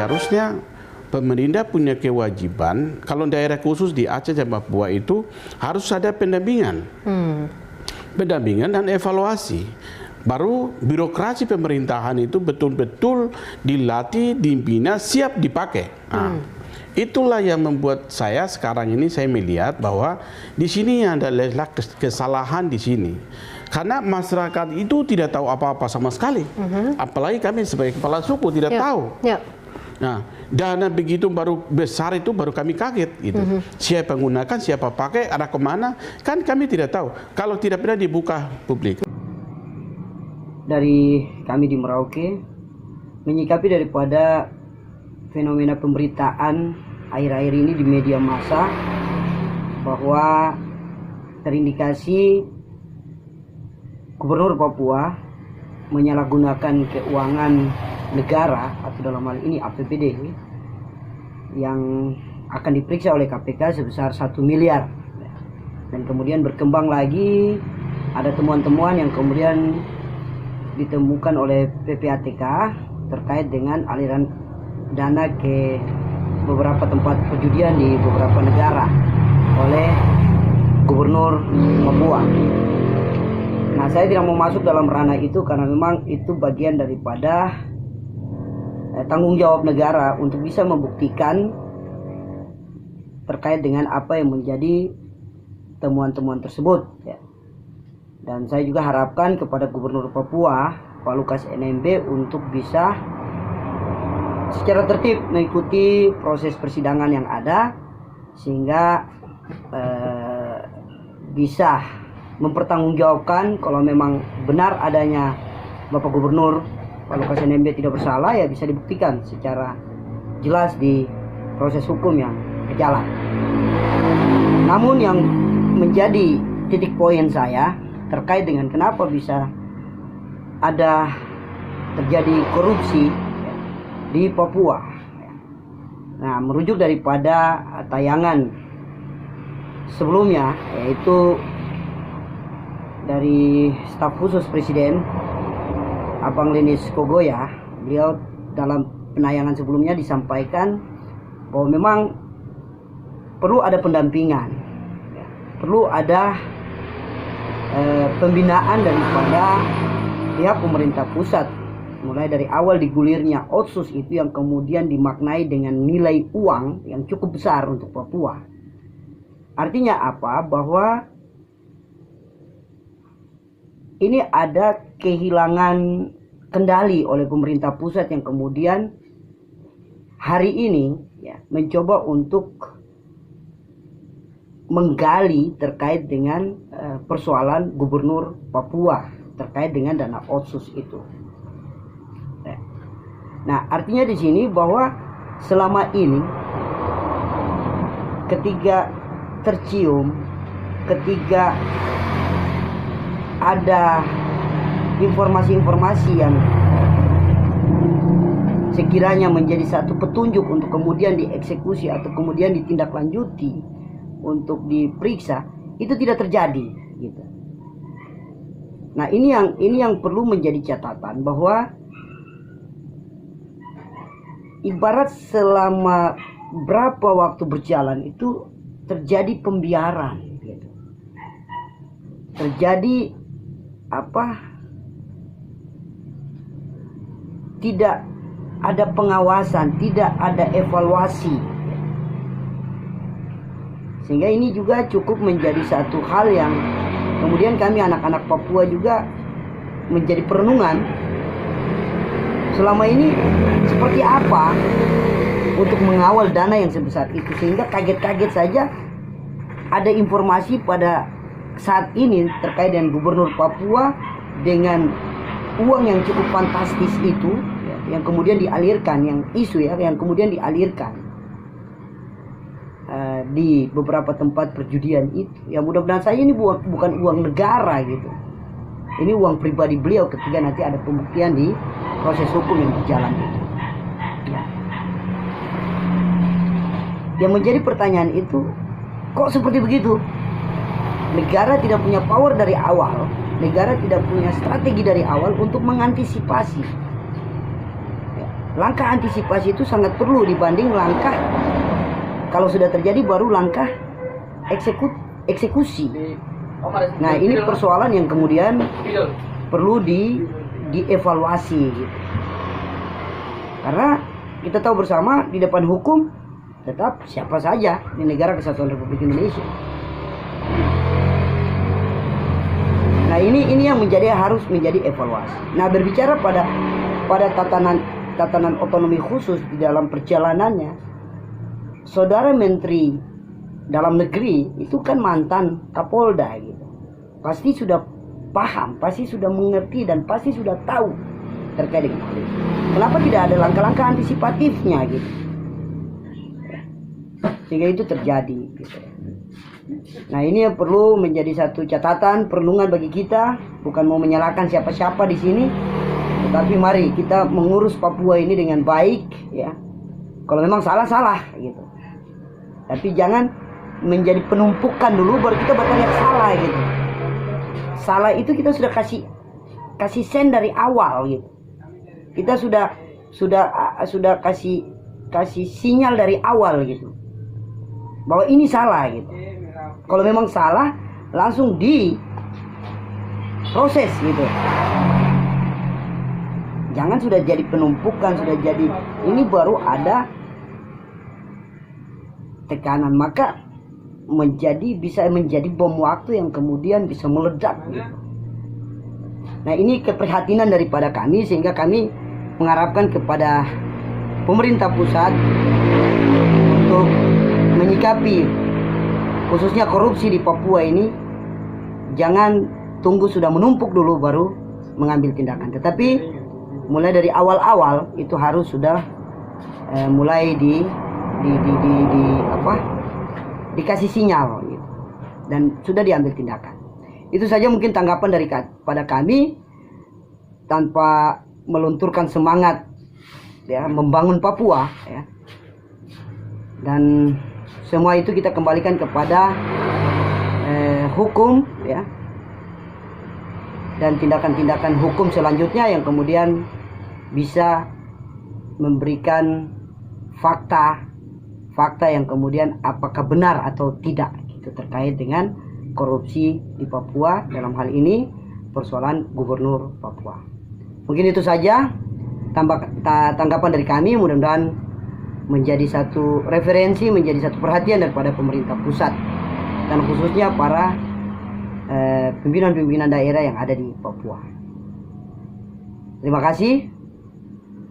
seharusnya pemerintah punya kewajiban kalau daerah khusus di Aceh dan Papua itu harus ada pendampingan. Pendampingan dan evaluasi. Baru birokrasi pemerintahan itu betul-betul dilatih, dibina, siap dipakai. Nah, itulah yang membuat saya sekarang ini saya melihat bahwa di sini adalah kesalahan di sini. Karena masyarakat itu tidak tahu apa-apa sama sekali. Apalagi kami sebagai kepala suku tidak tahu. Nah, dana begitu baru besar itu baru kami kaget gitu. Siapa yang gunakan, siapa pakai, arah kemana, kan kami tidak tahu. Kalau tidak pernah dibuka publik. Dari kami di Merauke menyikapi daripada fenomena pemberitaan akhir-akhir ini di media massa bahwa terindikasi Gubernur Papua menyalahgunakan keuangan negara atau dalam hal ini APBD yang akan diperiksa oleh KPK sebesar 1 miliar, dan kemudian berkembang lagi ada temuan-temuan yang kemudian ditemukan oleh PPATK terkait dengan aliran dana ke beberapa tempat perjudian di beberapa negara oleh Gubernur Papua. Nah, saya tidak mau masuk dalam ranah itu karena memang itu bagian daripada tanggung jawab negara untuk bisa membuktikan terkait dengan apa yang menjadi temuan-temuan tersebut. Dan saya juga harapkan kepada Gubernur Papua, Pak Lukas NMB, untuk bisa secara tertib mengikuti proses persidangan yang ada sehingga bisa mempertanggungjawabkan kalau memang benar adanya Bapak Gubernur Pak Lukas NMB tidak bersalah, ya bisa dibuktikan secara jelas di proses hukum yang berjalan. Namun yang menjadi titik poin saya terkait dengan kenapa bisa ada terjadi korupsi di Papua. Nah, merujuk daripada tayangan sebelumnya, yaitu dari staf khusus Presiden Abang Lenis Kogoya, beliau dalam penayangan sebelumnya disampaikan bahwa memang perlu ada pendampingan, perlu ada pembinaan daripada pihak pemerintah pusat, mulai dari awal digulirnya Otsus itu yang kemudian dimaknai dengan nilai uang yang cukup besar untuk Papua. Artinya apa? Bahwa ini ada kehilangan kendali oleh pemerintah pusat yang kemudian hari ini mencoba untuk menggali terkait dengan persoalan Gubernur Papua terkait dengan dana Otsus itu. Nah, artinya di sini bahwa selama ini ketika tercium, ketika ada informasi-informasi yang sekiranya menjadi satu petunjuk untuk kemudian dieksekusi atau kemudian ditindaklanjuti untuk diperiksa, itu tidak terjadi gitu. Nah, ini yang perlu menjadi catatan, bahwa ibarat selama berapa waktu berjalan itu terjadi pembiaran gitu. Terjadi tidak ada pengawasan, tidak ada evaluasi, sehingga ini juga cukup menjadi satu hal yang kemudian kami anak-anak Papua juga menjadi perenungan selama ini seperti apa untuk mengawal dana yang sebesar itu, sehingga kaget-kaget saja ada informasi pada saat ini terkait dengan Gubernur Papua dengan uang yang cukup fantastis itu, yang kemudian dialirkan, yang isu yang kemudian dialirkan di beberapa tempat perjudian itu. Ya, mudah-mudahan saya ini bukan uang negara gitu. Ini uang pribadi beliau ketika nanti ada pembuktian di proses hukum yang berjalan itu. Ya. Yang menjadi pertanyaan itu, kok seperti begitu? Negara tidak punya power dari awal, negara tidak punya strategi dari awal untuk mengantisipasi. Ya. langkah antisipasi itu sangat perlu dibanding langkah kalau sudah terjadi baru langkah eksekusi. Nah, ini persoalan yang kemudian perlu dievaluasi gitu. Karena kita tahu bersama di depan hukum tetap siapa saja di negara Kesatuan Republik Indonesia. Nah, ini yang harus menjadi evaluasi. Nah, berbicara pada tatanan otonomi khusus di dalam perjalanannya, Saudara Menteri Dalam Negeri itu kan mantan Kapolda gitu. Pasti sudah paham, pasti sudah mengerti dan pasti sudah tahu terkait dengan hal itu. Kenapa tidak ada langkah-langkah antisipatifnya gitu? Sehingga itu terjadi gitu. Nah, ini yang perlu menjadi satu catatan perenungan bagi kita, bukan mau menyalahkan siapa-siapa di sini, tetapi mari kita mengurus Papua ini dengan baik ya. Kalau memang salah gitu. Tapi jangan menjadi penumpukan dulu baru kita bertanya salah gitu. Salah itu kita sudah kasih sen dari awal gitu. Kita sudah kasih sinyal dari awal gitu. Bahwa ini salah gitu. Kalau memang salah langsung diproses gitu. Jangan sudah jadi penumpukan, sudah jadi ini baru ada tekanan, maka bisa menjadi bom waktu yang kemudian bisa meledak gitu. Nah, ini keprihatinan daripada kami sehingga kami mengharapkan kepada pemerintah pusat untuk menyikapi khususnya korupsi di Papua ini, jangan tunggu sudah menumpuk dulu baru mengambil tindakan. Tetapi mulai dari awal-awal itu harus sudah mulai dikasih sinyal gitu, dan sudah diambil tindakan. Itu saja mungkin tanggapan pada kami tanpa melunturkan semangat ya membangun Papua ya. Dan semua itu kita kembalikan kepada hukum ya, dan tindakan-tindakan hukum selanjutnya yang kemudian bisa memberikan fakta yang kemudian apakah benar atau tidak itu terkait dengan korupsi di Papua, dalam hal ini persoalan Gubernur Papua. Mungkin itu saja tanggapan dari kami, mudah-mudahan menjadi satu referensi, menjadi satu perhatian daripada pemerintah pusat dan khususnya para pimpinan-pimpinan daerah yang ada di Papua. Terima kasih.